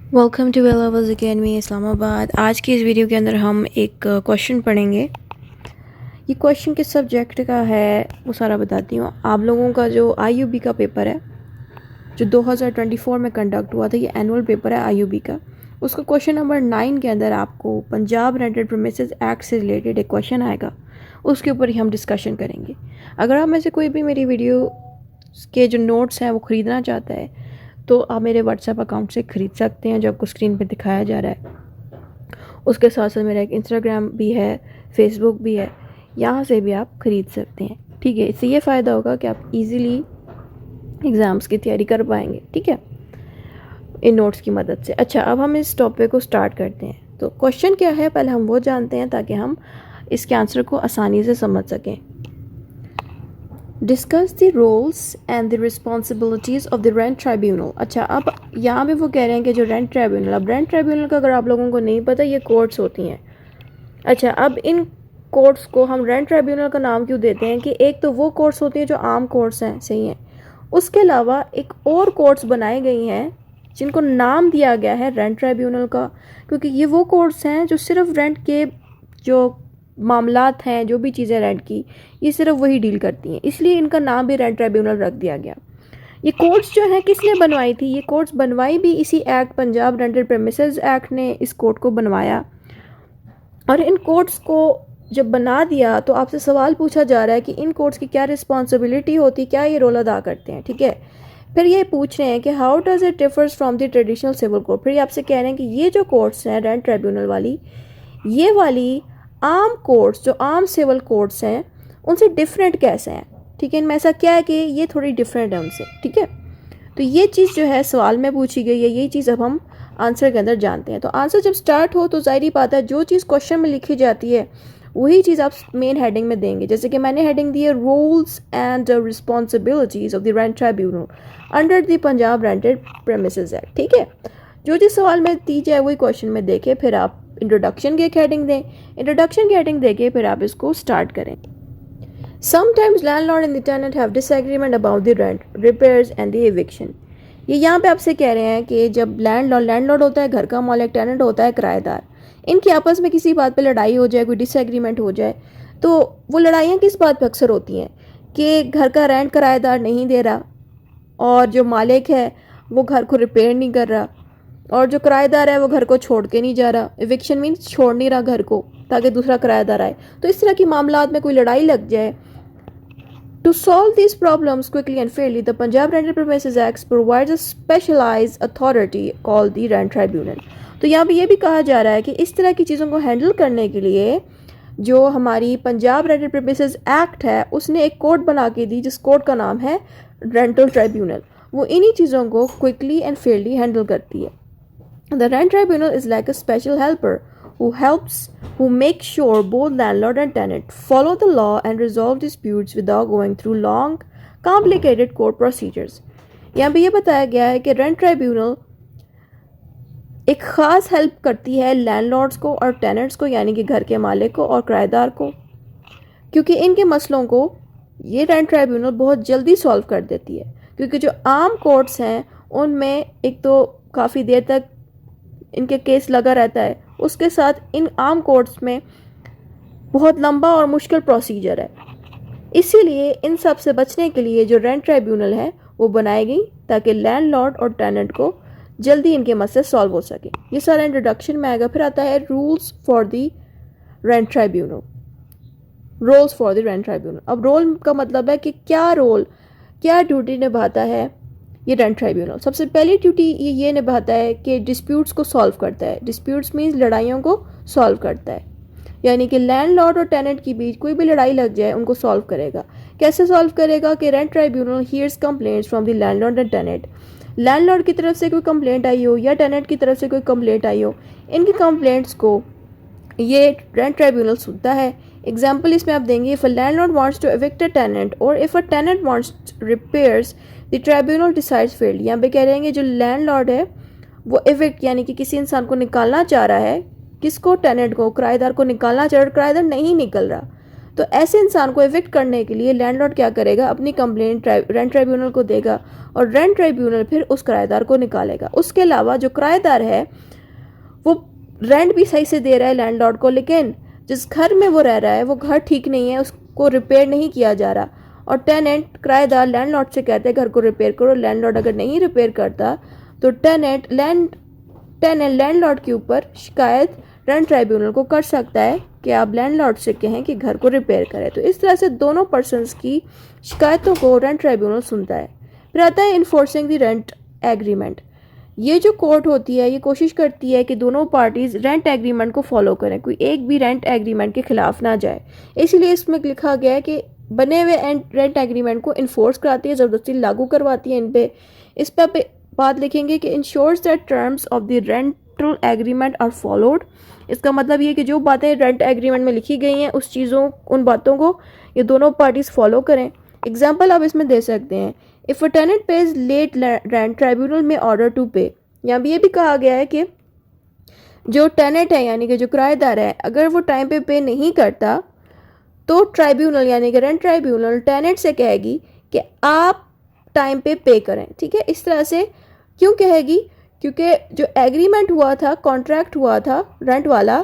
Welcome to well lovers academy Islamabad. आज की इस वीडियो के अंदर हम एक क्वेश्चन पढ़ेंगे। ये क्वेश्चन किस सब्जेक्ट का है वो सारा बताती हूँ। आप लोगों का जो आईयूबी का पेपर है जो 2024 में कंडक्ट हुआ था, ये एनुअल पेपर है आईयूबी का। उसका क्वेश्चन नंबर 9 के अंदर आपको पंजाब रेंटेड प्रीमिसेस एक्ट से रिलेटेड एक क्वेश्चन आएगा, उसके ऊपर ही हम डिस्कशन करेंगे। अगर आप में से कोई भी मेरी वीडियो के जो नोट्स हैं वो ख़रीदना चाहता है तो आप मेरे व्हाट्सएप अकाउंट से ख़रीद सकते हैं जो आपको स्क्रीन पे दिखाया जा रहा है। उसके साथ साथ मेरा एक इंस्टाग्राम भी है, फेसबुक भी है, यहाँ से भी आप ख़रीद सकते हैं। ठीक है, इससे ये फ़ायदा होगा कि आप इजीली एग्ज़ाम्स की तैयारी कर पाएंगे। ठीक है, इन नोट्स की मदद से। अच्छा, अब हम इस टॉपिक को स्टार्ट करते हैं। तो क्वेश्चन क्या है पहले हम वो जानते हैं ताकि हम इसके आंसर को आसानी से समझ सकें। Discuss the roles and the responsibilities of the rent tribunal. अच्छा, अब यहाँ पे वो कह रहे हैं कि जो रेंट ट्राइब्यूनल, अब रेंट ट्राइब्यूनल का अगर आप लोगों को नहीं पता, ये कोर्ट्स होती हैं। अच्छा, अब इन कोर्ट्स को हम रेंट ट्राइब्यूनल का नाम क्यों देते हैं कि एक तो वो कोर्ट्स होती हैं जो आम कोर्ट्स हैं, सही हैं, उसके अलावा एक और कोर्ट्स बनाई गई हैं जिनको नाम दिया गया है रेंट ट्राइब्यूनल का, क्योंकि ये वो कोर्ट्स हैं जो सिर्फ रेंट के जो मामलात हैं, जो भी चीज़ें रेंट की, ये सिर्फ वही डील करती हैं, इसलिए इनका नाम भी रेंट ट्राइब्यूनल रख दिया गया। ये कोर्ट्स जो हैं किसने बनवाई थी? ये कोर्ट्स बनवाई भी इसी act, Punjab rented premises act ने इस कोर्ट को बनवाया। और इन कोर्ट्स को जब बना दिया तो आपसे सवाल पूछा जा रहा है कि इन कोर्ट्स की क्या रिस्पॉन्सिबिलिटी होती, क्या ये रोल अदा करते हैं। ठीक है, फिर ये पूछ रहे हैं कि how does it differs from the traditional civil court. फिर ये आपसे कह रहे हैं कि ये जो कोर्ट्स हैं रेंट ट्राइब्यूनल वाली, ये वाली आम कोर्ट्स जो आम सिविल कोर्ट्स हैं उनसे डिफरेंट कैसे हैं। ठीक है, इनमें ऐसा क्या है कि ये थोड़ी डिफरेंट है उनसे। ठीक है, तो ये चीज़ जो है सवाल में पूछी गई है, यही चीज़ अब हम आंसर के अंदर जानते हैं। तो आंसर जब स्टार्ट हो तो ज़ाहिर ही बात है जो चीज़ क्वेश्चन में लिखी जाती है वही चीज़ आप मेन हेडिंग में देंगे। जैसे कि मैंने हेडिंग दी है rules and responsibilities of the rent tribunal under the Punjab rented premises act. ठीक है, जो चीज़ सवाल में दी जाए वही क्वेश्चन में देखे, फिर आप इंट्रोडक्शन की एक हेडिंग दें, इंट्रोडक्शन की हेडिंग देके फिर आप इसको स्टार्ट करें। Sometimes landlord and the tenant have disagreement about the rent, repairs and the eviction. ये यहाँ पे आपसे कह रहे हैं कि जब लैंडलॉर्ड होता है घर का मालिक, टेनेंट होता है किराएदार, इनकी आपस में किसी बात पे लड़ाई हो जाए, कोई डिसएग्रीमेंट हो जाए, तो वो लड़ाइयाँ किस बात पे अक्सर होती हैं कि घर का रेंट किराएदार नहीं दे रहा और जो मालिक है वो घर को रिपेयर नहीं कर रहा, और जो किराएदार है वो घर को छोड़ के नहीं जा रहा। एविक्शन मीन्स छोड़ नहीं रहा घर को ताकि दूसरा किराएदार आए। तो इस तरह की मामलात में कोई लड़ाई लग जाए, to solve these problems quickly and fairly the Punjab rented premises act provides a specialised authority called the rent tribunal. तो यहाँ पे ये भी कहा जा रहा है कि इस तरह की चीज़ों को हैंडल करने के लिए जो हमारी पंजाब रेंटेड प्रीमिसेस एक्ट है उसने एक कोर्ट बना के दी, जिस कोर्ट का नाम है रेंटल ट्राइब्यूनल। वो इन्हीं चीज़ों को क्विकली एंड फेयरली हैंडल करती है। The rent tribunal is like a special helper who makes sure both landlord and tenant follow the law and resolve disputes without going through long, complicated court procedures. यहाँ पे ये बताया गया है कि rent tribunal एक ख़ास हेल्प करती है लैंडलॉर्ड्स को और टेनेंट्स को, यानी कि घर के मालिक को और किराएदार को, क्योंकि इनके मसलों को ये रेंट ट्राइब्यूनल बहुत जल्दी सॉल्व कर देती है। क्योंकि जो आम कोर्ट्स हैं उनमें एक तो काफ़ी देर तक इनके केस लगा रहता है, उसके साथ इन आम कोर्ट्स में बहुत लंबा और मुश्किल प्रोसीजर है। इसीलिए इन सब से बचने के लिए जो रेंट ट्राइब्यूनल है वो बनाई गई ताकि लैंडलॉर्ड और टेनेंट को जल्दी इनके मसले सॉल्व हो सके। ये सारा इंट्रोडक्शन में आएगा। फिर आता है rules for the rent tribunal, roles for the rent tribunal. अब रोल का मतलब है कि क्या रोल, क्या ड्यूटी निभाता है ये रेंट ट्राइब्यूनल। सबसे पहली ड्यूटी ये निभाता है कि डिस्प्यूट्स को सॉल्व करता है। डिस्प्यूट्स मीन्स लड़ाइयों को सॉल्व करता है, यानी कि लैंडलॉर्ड और टेनेंट के बीच कोई भी लड़ाई लग जाए उनको सॉल्व करेगा। कैसे सॉल्व करेगा कि rent tribunal hears complaints from the landlord and tenant. Landlord की तरफ से कोई कंप्लेंट आई हो या टेनेंट की तरफ से कोई कंप्लेंट आई हो, इनकी कंप्लेंट्स को ये रेंट ट्राइब्यूनल सुनता है। एग्जाम्पल इसमें आप देंगे, if a landlord wants to evict a tenant और if a tenant wants repairs the tribunal decides fairly. यहाँ पे कह रहे हैं कि जो लैंडलॉर्ड है वो एविक्ट यानी कि किसी इंसान को निकालना चाह रहा है, किसको, टेनेंट को, किराएदार को निकालना चाह रहा है, किराएदार नहीं निकल रहा, तो ऐसे इंसान को एविक्ट करने के लिए लैंडलॉर्ड क्या करेगा, अपनी कंप्लेंट रेंट ट्राइब्यूनल को देगा और रेंट ट्राइब्यूनल फिर उस किराएदार को निकालेगा। उसके अलावा जो किराएदार है वो रेंट भी सही से दे रहा है लैंडलॉर्ड को, लेकिन जिस घर में वो रह रहा है वो घर ठीक नहीं है, उसको रिपेयर नहीं किया जा रहा और टेनेंट किराएदार लैंडलॉर्ड से कहते हैं घर को रिपेयर करो। लैंडलॉर्ड अगर नहीं रिपेयर करता तो टेनेंट लैंडलॉर्ड के ऊपर शिकायत रेंट ट्राइब्यूनल को कर सकता है कि आप लैंडलॉर्ड से कहें कि घर को रिपेयर करें। तो इस तरह से दोनों पर्सन्स की शिकायतों को रेंट ट्राइब्यूनल सुनता है। फिर आता है इन्फोर्सिंग द रेंट एग्रीमेंट। ये जो कोर्ट होती है ये कोशिश करती है कि दोनों पार्टीज रेंट एग्रीमेंट को फॉलो करें, कोई एक भी रेंट एग्रीमेंट के खिलाफ ना जाए। इसीलिए इसमें लिखा गया है कि बने हुए रेंट एग्रीमेंट को इन्फोर्स कराती है, ज़बरदस्ती लागू करवाती है इन पे। इस पर बात लिखेंगे कि ensures that terms of the rental agreement are followed. इसका मतलब ये कि जो बातें रेंट एग्रीमेंट में लिखी गई हैं उन बातों को ये दोनों पार्टीज फॉलो करें। एग्जाम्पल आप इसमें दे सकते हैं, if a tenant pays late rent tribunal में ऑर्डर टू पे। यहाँ भी ये भी कहा गया है कि जो टेनेंट है यानी कि जो किराएदार है अगर वो टाइम पे नहीं करता तो ट्राइब्यूनल यानी कि रेंट ट्राइब्यूनल टेनेंट से कहेगी कि आप टाइम पे करें। ठीक है, इस तरह से क्यों कहेगी, क्योंकि जो एग्रीमेंट हुआ था, कॉन्ट्रैक्ट हुआ था रेंट वाला,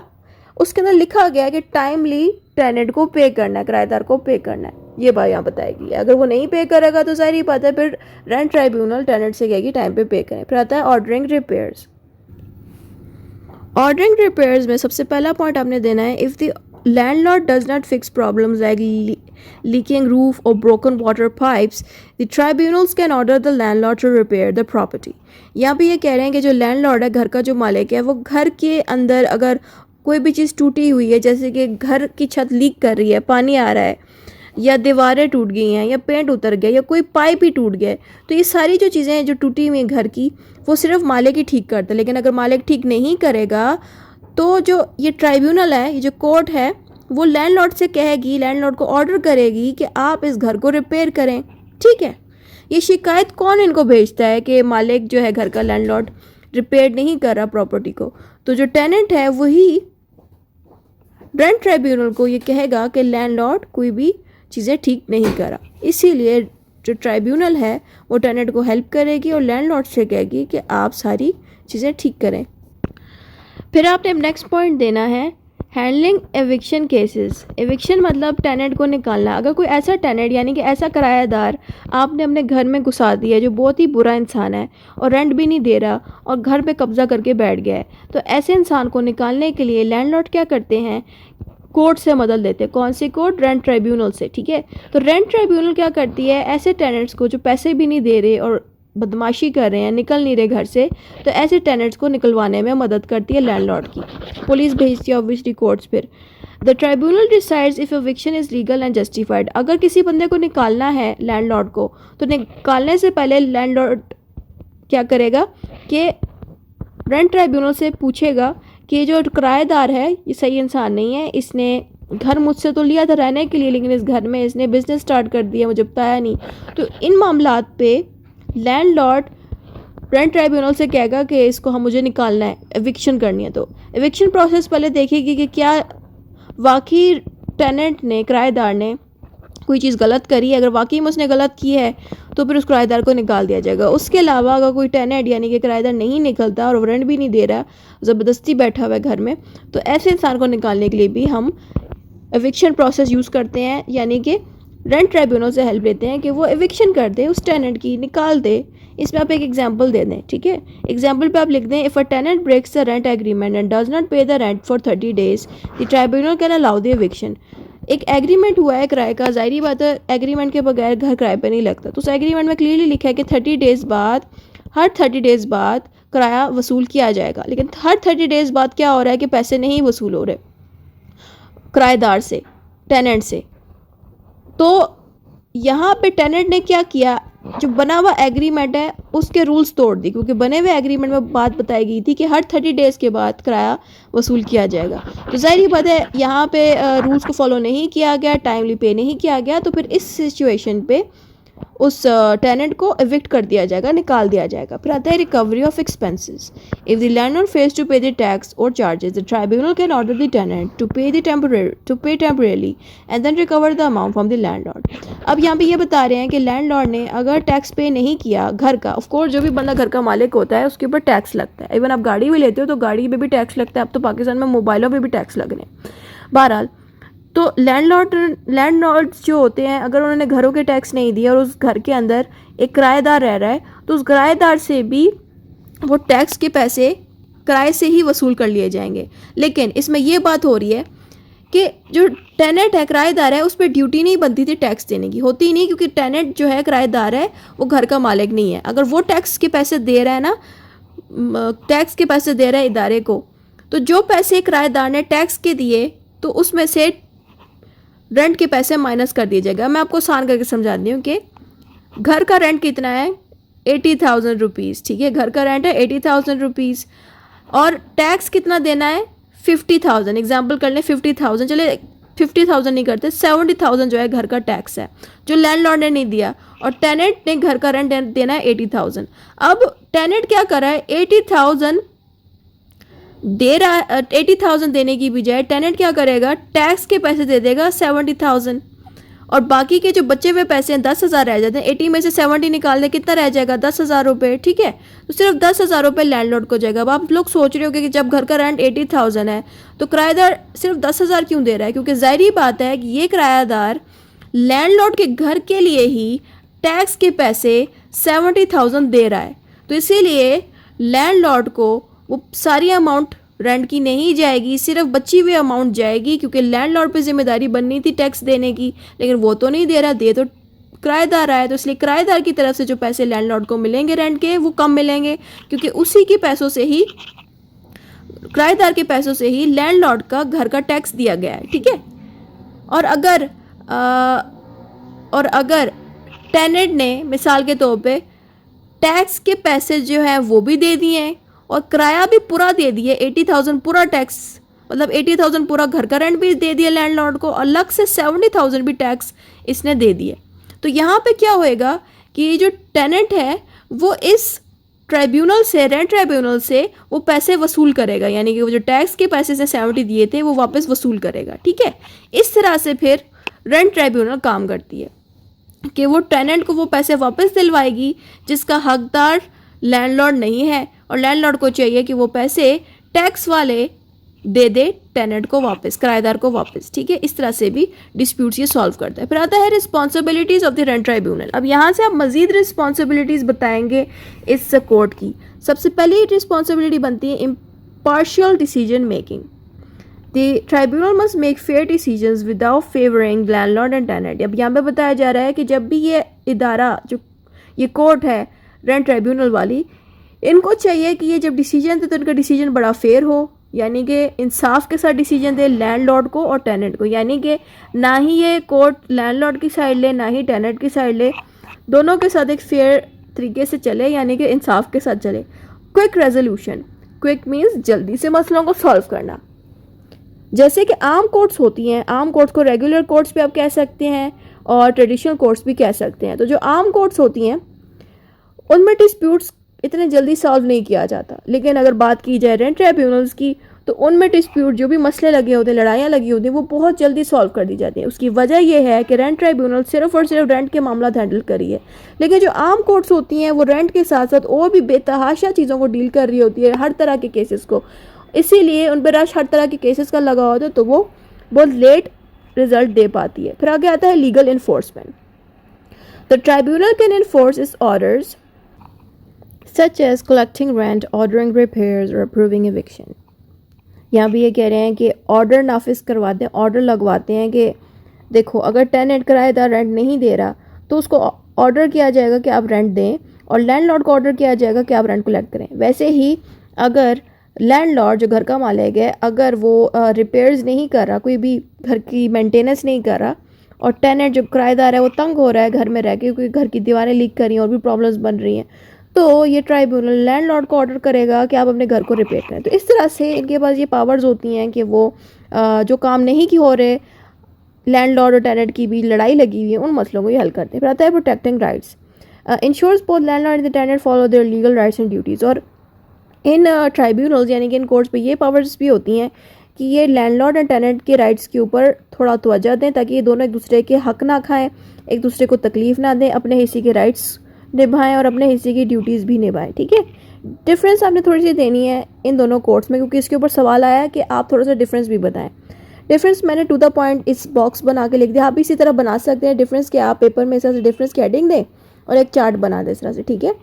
उसके अंदर लिखा गया है कि टाइमली टेनेंट को पे करना है, किराएदार को पे करना है। ये बात यहाँ बताएगी। अगर वो नहीं पे करेगा तो सारी बात है फिर रेंट ट्राइब्यूनल टेनेंट से कहेगी टाइम पे करें। फिर आता है ऑर्डरिंग रिपेयर्स। ऑर्डरिंग रिपेयर्स में सबसे पहला पॉइंट आपने देना है, if the landlord does not fix problems like leaking roof or broken water pipes, the tribunals can order the landlord to repair the property। यहाँ पे ये कह रहे हैं कि जो लैंडलॉर्ड है, घर का जो मालिक है, वो घर के अंदर अगर कोई भी चीज़ टूटी हुई है, जैसे कि घर की छत लीक कर रही है, पानी आ रहा है या दीवारें टूट गई हैं या पेंट उतर गया या कोई पाइप ही टूट गया, तो ये सारी जो चीज़ें हैं जो टूटी हुई हैं घर की, वो सिर्फ मालिक ही ठीक करता है। लेकिन अगर मालिक ठीक नहीं करेगा तो जो ये ट्राइब्यूनल है, ये जो कोर्ट है, वो लैंडलॉर्ड से कहेगी, लैंडलॉर्ड को ऑर्डर करेगी कि आप इस घर को रिपेयर करें। ठीक है, ये शिकायत कौन इनको भेजता है कि मालिक जो है घर का, लैंडलॉर्ड रिपेयर नहीं कर रहा प्रॉपर्टी को, तो जो टेनेंट है वही रेंट ट्राइब्यूनल को ये कहेगा कि लैंडलॉर्ड कोई भी चीज़ें ठीक नहीं कर रहा। इसीलिए जो ट्राइब्यूनल है वो टेनेंट को हेल्प करेगी और लैंडलॉर्ड से कहेगी कि आप सारी चीज़ें ठीक करें। फिर आपने नेक्स्ट पॉइंट देना है हैंडलिंग एविक्शन केसेस। एविक्शन मतलब टेनेंट को निकालना। अगर कोई ऐसा टेनेंट यानी कि ऐसा किराएदार आपने अपने घर में घुसा दिया है जो बहुत ही बुरा इंसान है और रेंट भी नहीं दे रहा और घर पे कब्जा करके बैठ गया है, तो ऐसे इंसान को निकालने के लिए लैंडलॉर्ड क्या करते हैं, कोर्ट से मदद लेते हैं। कौन सी कोर्ट? रेंट ट्राइब्यूनल से। ठीक है, तो रेंट ट्राइब्यूनल क्या करती है, ऐसे टेनेंट्स को जो पैसे भी नहीं दे रहे और बदमाशी कर रहे हैं, निकल नहीं रहे घर से, तो ऐसे टेनेंट्स को निकलवाने में मदद करती है लैंडलॉर्ड की। पुलिस भेजती है ऑब्वियसली कोर्ट्स। फिर the tribunal decides if eviction is legal and justified. अगर किसी बंदे को निकालना है लैंडलॉर्ड को, तो निकालने से पहले लैंडलॉर्ड क्या करेगा कि रेंट ट्राइब्यूनल से पूछेगा कि ये जो किराएदार है ये सही इंसान नहीं है, इसने घर मुझसे तो लिया था रहने के लिए, लेकिन इस घर में इसने बिजनेस स्टार्ट कर दिया, मुझे बताया नहीं। तो इन मामलात पे लैंडलॉर्ड रेंट ट्राइब्यूनल से कहेगा कि इसको मुझे निकालना है, एविक्शन करनी है। तो एविक्शन प्रोसेस पहले देखेगी कि क्या वाकई टेनेंट ने, किराएदार ने कोई चीज़ गलत करी है। अगर वाकई में उसने गलत की है तो फिर उस किराएदार को निकाल दिया जाएगा। उसके अलावा अगर कोई टेनेंट यानी कि किराएदार नहीं निकलता और रेंट भी नहीं दे रहा, ज़बरदस्ती बैठा हुआ है घर में, तो ऐसे इंसान को निकालने के लिए भी हम एविक्शन प्रोसेस यूज़ करते हैं, यानी कि रेंट ट्राइब्यूनल से हेल्प लेते हैं कि वो एविक्शन कर दे, उस टेनेंट की निकाल दे। इसमें आप एक एग्जांपल दे दें। ठीक है, एग्जांपल पे आप लिख दें, if a tenant breaks the rent agreement and does not pay the rent for 30 days, the tribunal can allow the eviction. एक एग्रीमेंट हुआ है किराए का, जाहिर बात है एग्रीमेंट के बगैर घर किराए पे नहीं लगता, तो उस एग्रीमेंट में क्लियरली लिखा है कि 30 days बाद, हर 30 days बाद किराया वसूल किया जाएगा। लेकिन हर 30 days बाद क्या हो रहा है कि पैसे नहीं वसूल हो रहे किराएदार से, टेनेंट से। तो यहाँ पे टेनेंट ने क्या किया, जो बना हुआ एग्रीमेंट है उसके रूल्स तोड़ दी, क्योंकि बने हुए एग्रीमेंट में बात बताई गई थी कि हर 30 days के बाद किराया वसूल किया जाएगा। तो जाहिर बात है यहाँ पे रूल्स को फॉलो नहीं किया गया, टाइमली पे नहीं किया गया, तो फिर इस सिचुएशन पे उस टेनेंट को एविक्ट कर दिया जाएगा, निकाल दिया जाएगा। फिर आता है recovery of expenses. If the landlord fails to pay the tax और charges, the tribunal can order the tenant to pay temporarily and then recover the amount from the landlord. अब यहाँ पे ये बता रहे हैं कि लैंडलॉर्ड ने अगर टैक्स पे नहीं किया घर का, ऑफ कोर्स जो भी बंदा घर का मालिक होता है उसके ऊपर टैक्स लगता है। इवन आप गाड़ी भी लेते हो तो गाड़ी पे भी टैक्स लगता है। अब तो पाकिस्तान में मोबाइलों पे भी टैक्स लग रहे हैं। बहरहाल तो लैंडलॉर्ड जो होते हैं अगर उन्होंने घरों के टैक्स नहीं दिए और उस घर के अंदर एक किराएदार रह रहा है तो उस किराएदार से भी वो टैक्स के पैसे किराए से ही वसूल कर लिए जाएंगे। लेकिन इसमें ये बात हो रही है कि जो टेनेंट है, किराएदार है, उस पर ड्यूटी नहीं बनती थी टैक्स देने की, होती ही नहीं, क्योंकि टेनेंट जो है किराएदार है वो घर का मालिक नहीं है। अगर वो टैक्स के पैसे दे रहा है ना, टैक्स के पैसे दे रहा है इदारे को, तो जो पैसे किराएदार ने टैक्स के दिए तो उसमें से रेंट के पैसे माइनस कर दिया जाएगा। मैं आपको आसान करके समझाती हूँ कि घर का रेंट कितना है, 80,000 रुपीज़, ठीक है, घर का रेंट है 80,000 रुपीज़ और टैक्स कितना देना है 50,000, एग्जाम्पल कर लें 50,000, चले 50,000 नहीं करते, 70,000 जो है घर का टैक्स है जो लैंडलॉर्ड ने नहीं दिया और टेनेंट ने घर का रेंट देना है 80,000। अब टेनेंट क्या कर रहा है, 80,000 दे रहा है, 80,000 देने की बजाय टेनेंट क्या करेगा, टैक्स के पैसे दे देगा 70,000 और बाकी के जो बचे हुए पैसे हैं 10,000 रह जाते हैं। 80 में से 70 निकाल दे, कितना रह जाएगा, 10,000 रुपये, ठीक है। तो सिर्फ 10,000 रुपये लैंडलॉर्ड को जाएगा। अब आप लोग सोच रहे हो कि जब घर का रेंट 80,000 है तो किराएदार सिर्फ 10,000 क्यों दे रहा है, क्योंकि ज़ाहिर बात है कि ये किराएदार लैंडलॉर्ड के घर के लिए ही टैक्स के पैसे 70,000 दे रहा है। तो इसीलिए लैंडलॉर्ड को वो सारी अमाउंट रेंट की नहीं जाएगी, सिर्फ बची हुई अमाउंट जाएगी, क्योंकि लैंडलॉर्ड पे जिम्मेदारी बननी थी टैक्स देने की, लेकिन वो तो नहीं दे रहा, दे तो किराएदार आया, तो इसलिए किराएदार की तरफ से जो पैसे लैंडलॉर्ड को मिलेंगे रेंट के वो कम मिलेंगे, क्योंकि उसी के पैसों से ही, किराएदार के पैसों से ही लैंडलॉर्ड का घर का टैक्स दिया गया है, ठीक है। और अगर टेनेंट ने मिसाल के तौर पे टैक्स के पैसे जो है वो भी दे दिए हैं और किराया भी पूरा दे दिए, 80,000 पूरा टैक्स, मतलब 80,000 पूरा घर का रेंट भी दे दिया लैंडलॉर्ड को, अलग से 70,000 भी टैक्स इसने दे दिए, तो यहाँ पे क्या होएगा कि जो टेनेंट है वो इस ट्राइब्यूनल से, रेंट ट्राइब्यूनल से वो पैसे वसूल करेगा, यानी कि वो जो टैक्स के पैसे से 70 दिए थे वो वापस वसूल करेगा, ठीक है। इस तरह से फिर रेंट ट्राइब्यूनल काम करती है कि वो टेनेंट को वो पैसे वापस दिलवाएगी जिसका हकदार लैंडलॉर्ड नहीं है, और लैंडलॉर्ड को चाहिए कि वो पैसे टैक्स वाले दे दे टेनेंट को वापस, किराएदार को वापस, ठीक है। इस तरह से भी डिस्प्यूट्स ये सॉल्व करता है। फिर आता है responsibilities of the rent tribunal. अब यहाँ से आप मजीद रिस्पॉन्सिबिलिटीज़ बताएंगे इस कोर्ट की। सबसे पहली रिस्पॉन्सिबिलिटी बनती है impartial decision making. The tribunal must make fair decisions without favouring landlord and tenant. अब यहाँ पे बताया जा रहा है कि जब भी ये इदारा, जो ये कोर्ट है रेंट ट्राइब्यूनल वाली, इनको चाहिए कि ये जब डिसीजन दे तो इनका डिसीजन बड़ा फेयर हो, यानी कि इंसाफ के साथ डिसीजन दे लैंडलॉर्ड को और टेनेंट को, यानी कि ना ही ये कोर्ट लैंडलॉर्ड की साइड ले ना ही टेनेंट की साइड ले, दोनों के साथ एक फेयर तरीके से चले, यानी कि इंसाफ के साथ चले। क्विक रेजोल्यूशन, क्विक मीन्स जल्दी से मसलों को सॉल्व करना। जैसे कि आम कोर्ट्स होती हैं, आम कोर्ट्स को रेगुलर कोर्ट्स भी आप कह सकते हैं और ट्रेडिशनल कोर्ट्स भी कह सकते हैं। तो जो आम कोर्ट्स होती हैं उनमें डिस्प्यूट्स इतने जल्दी सॉल्व नहीं किया जाता, लेकिन अगर बात की जाए रेंट ट्राइब्यूनल्स की तो उनमें डिस्प्यूट, जो भी मसले लगे होते हैं, लड़ाइयाँ लगी होती हैं, वो बहुत जल्दी सॉल्व कर दी जाती हैं। उसकी वजह यह है कि रेंट ट्राइब्यूनल सिर्फ और सिर्फ रेंट के मामला हैंडल करी है, लेकिन जो आम कोर्ट्स होती हैं वो रेंट के साथ साथ और भी बेतहाशा चीज़ों को डील कर रही होती है, हर तरह के केसेस को, इसीलिए उन पर रश हर तरह के केसेस का लगा होता है, तो वो बहुत लेट रिजल्ट दे पाती है। फिर आगे आता है legal enforcement. The tribunal can enforce it's orders such as collecting rent, ordering repairs or approving eviction। यहाँ भी ये कह रहे हैं कि ऑर्डर नाफिज करवाते हैं, ऑर्डर लगवाते हैं कि देखो अगर टेनेंट किराएदार रेंट नहीं दे रहा तो उसको ऑर्डर किया जाएगा कि आप रेंट दें, और लैंडलॉर्ड को ऑर्डर किया जाएगा कि आप रेंट कलेक्ट करें। वैसे ही अगर लैंडलॉर्ड जो घर का मालिक है अगर वो रिपेयर्स नहीं कर रहा, कोई भी घर की मेंटेनेंस नहीं कर रहा, और टेनेंट जो किराएदार है वो तंग हो रहा है घर में रह के, क्योंकि घर की दीवारें लीक कर रही हैं और भी प्रॉब्लम्स बन रही हैं, तो ये ट्राइब्यूनल लैंडलॉर्ड को ऑर्डर करेगा कि आप अपने घर को रिपेयर करें। तो इस तरह से इनके पास ये पावर्स होती हैं कि वो जो काम नहीं की हो रहे लैंडलॉर्ड और टेनेंट की भी लड़ाई लगी हुई है, उन मसलों को ये हल करते हैं। फिर आता है protecting rights, ensures both landlord and the tenant follow their legal rights and duties. और इन ट्राइब्यूनल्स यानी कि इन कोर्ट्स पे ये पावर्स भी होती हैं कि ये लैंडलॉर्ड एंड टेनेंट के राइट्स के ऊपर थोड़ा तवज्जो दें, ताकि ये दोनों एक दूसरे के हक ना खाएं, एक दूसरे को तकलीफ़ ना दें, अपने हिस्से के राइट्स निभाएं और अपने हिस्से की ड्यूटीज़ भी निभाएं। ठीक है, डिफरेंस आपने थोड़ी सी देनी है इन दोनों कोर्ट्स में, क्योंकि इसके ऊपर सवाल आया है कि आप थोड़ा सा डिफरेंस भी बताएं। डिफरेंस मैंने टू द पॉइंट इस बॉक्स बना के लिख दिया, आप इसी तरह बना सकते हैं डिफरेंस के, आप पेपर में इस तरह से डिफरेंस की हेडिंग दें और एक चार्ट बना दें इस तरह से। ठीक है,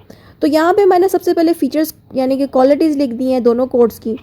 तो यहाँ पे मैंने सबसे पहले फीचर्स यानी कि क्वालिटीज़ लिख दी हैं दोनों कोर्ट्स की।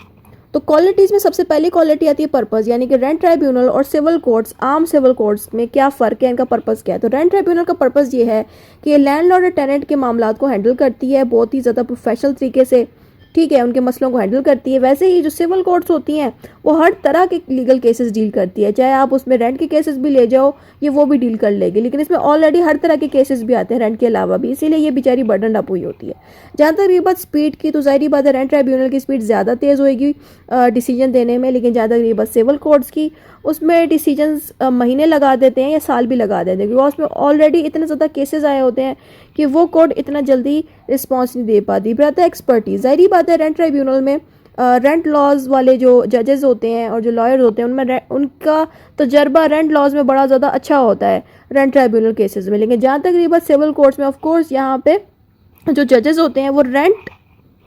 तो क्वालिटीज़ में सबसे पहली क्वालिटी आती है पर्पस, यानी कि रेंट ट्राइब्यूनल और सिविल कोर्ट्स, आम सिविल कोर्ट्स में क्या फ़र्क है, इनका पर्पस क्या है। तो रेंट ट्राइब्यूनल का पर्पस ये है कि ये लैंडलॉर्ड और टेनेंट के मामलात को हैंडल करती है बहुत ही ज़्यादा प्रोफेशनल तरीके से। ठीक है, उनके मसलों को हैंडल करती है। वैसे ही जो सिविल कोर्ट्स होती हैं वो हर तरह के लीगल केसेस डील करती है, चाहे आप उसमें रेंट के केसेस भी ले जाओ ये वो भी डील कर लेगी, लेकिन इसमें ऑलरेडी हर तरह के केसेस भी आते हैं रेंट के अलावा भी, इसीलिए ये बेचारी बर्डन अप हुई होती है। जहाँ तक रही बात स्पीड की, तो ज़ाहिर बात है रेंट ट्राइब्यूनल की स्पीड ज़्यादा तेज़ होएगी डिसीजन देने में, लेकिन जहाँ तक रही बात सिविल कोर्ट्स की, उसमें डिसीजंस महीने लगा देते हैं या साल भी लगा देते हैं, क्योंकि उसमें ऑलरेडी इतने ज़्यादा केसेस आए होते हैं कि वो कोर्ट इतना जल्दी रिस्पॉन्स नहीं दे पाती। फिर आता है एक्सपर्टीज़, ज़ाहिर बात है रेंट ट्राइब्यूनल में रेंट लॉज वाले जो जजेस होते हैं और जो लॉयर्स होते हैं उनमें उनका तजर्बा रेंट लॉज में बड़ा ज़्यादा अच्छा होता है रेंट ट्राइब्यूनल केसेस में। लेकिन जहाँ तक रही बात सिविल कोर्ट्स में, ऑफ कोर्स यहाँ पे जो जजेस होते हैं वो रेंट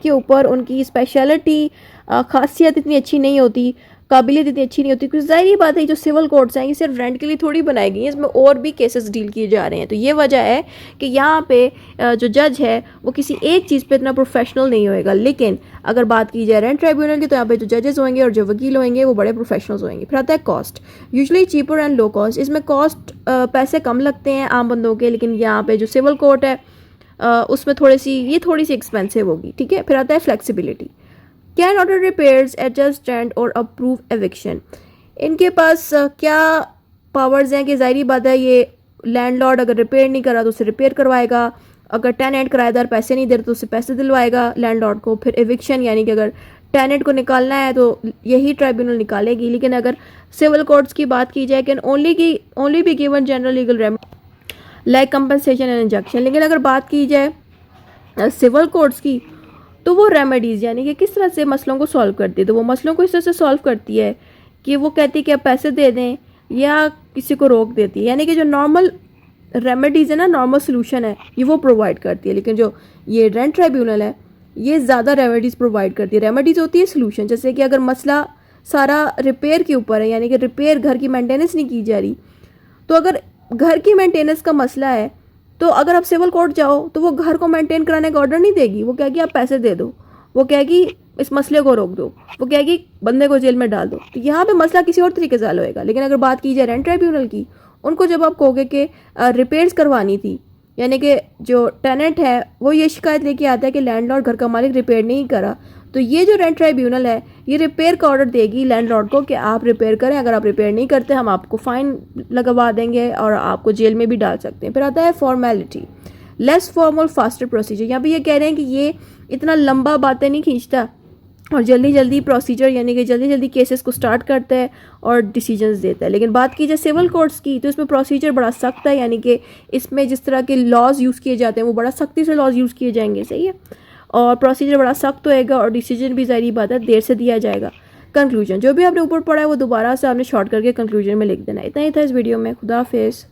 के ऊपर उनकी स्पेशलिटी खासियत इतनी अच्छी नहीं होती, काबिलियत इतनी अच्छी नहीं होती, क्योंकि ज़ाहिर बात है जो सिविल कोर्ट्स हैं ये सिर्फ रेंट के लिए थोड़ी बनाई गई हैं, इसमें और भी केसेस डील किए जा रहे हैं। तो ये वजह है कि यहाँ पे जो जज है वो किसी एक चीज़ पे इतना प्रोफेशनल नहीं होएगा। लेकिन अगर बात की जाए रेंट ट्राइब्यूनल की, तो यहाँ पे जो जजेस होंगे और जो वकील होंगे वो बड़े प्रोफेशनल्स होंगे। फिर आता है cost, usually cheaper and low cost, इसमें कॉस्ट पैसे कम लगते हैं आम बंदों के, लेकिन यहाँ पे जो सिविल कोर्ट है उसमें थोड़ी सी एक्सपेंसिव होगी। ठीक है, फिर आता है flexibility, can order repairs, adjust rent और अप्रूव एविक्शन। इनके पास क्या पावर्स हैं कि ज़ाहिर बात है ये लैंडलॉर्ड अगर रिपेयर नहीं करा तो उसे रिपेयर करवाएगा, अगर टेनेंट किराएदार पैसे नहीं दे रहे तो उससे पैसे दिलवाएगा लैंडलॉर्ड को। फिर एविक्शन यानी कि अगर टेनेंट को निकालना है तो यही ट्राइब्यूनल निकालेगी। लेकिन अगर सिविल कोर्ट्स की बात की जाए, can only be given general legal remedy like compensation and injunction. लेकिन अगर बात की जाए सिविल कोर्ट्स की, तो वो रेमेडीज़ यानी कि किस तरह से मसलों को सॉल्व करती है, तो वो मसलों को इस तरह से सॉल्व करती है कि वो कहती है कि आप पैसे दे दें या किसी को रोक देती है, यानी कि जो नॉर्मल रेमेडीज़ है ना, नॉर्मल सोल्यूशन है, ये वो प्रोवाइड करती है। लेकिन जो ये रेंट ट्राइब्यूनल है ये ज़्यादा रेमेडीज़ प्रोवाइड करती है। रेमेडीज़ होती है सोल्यूशन, जैसे कि अगर मसला सारा रिपेयर के ऊपर है, यानी कि रिपेयर घर की मेंटेनेंस नहीं की जा रही, तो अगर घर की मेंटेनेंस का मसला है तो अगर आप सिविल कोर्ट जाओ तो वो घर को मेंटेन कराने का ऑर्डर नहीं देगी, वो कहेगी आप पैसे दे दो, वो कहेगी इस मसले को रोक दो, वो कहेगी बंदे को जेल में डाल दो। तो यहाँ पे मसला किसी और तरीके से हल होएगा। लेकिन अगर बात की जाए रेंट ट्राइब्यूनल की, उनको जब आप कहोगे कि रिपेयर्स करवानी थी, यानी कि जो टेनेंट है वो ये शिकायत लेके आता है कि लैंडलॉर्ड घर का मालिक रिपेयर नहीं करा, तो ये जो रेंट ट्राइब्यूनल है ये रिपेयर का ऑर्डर देगी लैंडलॉर्ड को कि आप रिपेयर करें, अगर आप रिपेयर नहीं करते हम आपको फ़ाइन लगवा देंगे और आपको जेल में भी डाल सकते हैं। फिर आता है formality, less formal faster procedure. यहाँ पे ये कह रहे हैं कि ये इतना लंबा बातें नहीं खींचता और जल्दी जल्दी प्रोसीजर यानी कि जल्दी जल्दी केसेस को स्टार्ट करता है और डिसीजंस देता है। लेकिन बात की जाए सिविल कोर्ट्स की, तो इसमें प्रोसीजर बड़ा सख्त है, यानी कि इसमें जिस तरह के लॉज यूज़ किए जाते हैं वो बड़ा सख्ती से लॉज यूज़ किए जाएंगे, सही है, और प्रोसीजर बड़ा सख्त होएगा और डिसीजन भी ज़ाहिर बात है देर से दिया जाएगा। कंक्लूजन, जो भी आपने ऊपर पढ़ा है वो दोबारा से आपने शॉर्ट करके कंक्लूजन में लिख देना। इतना ही था इस वीडियो में। खुदा हाफिज़।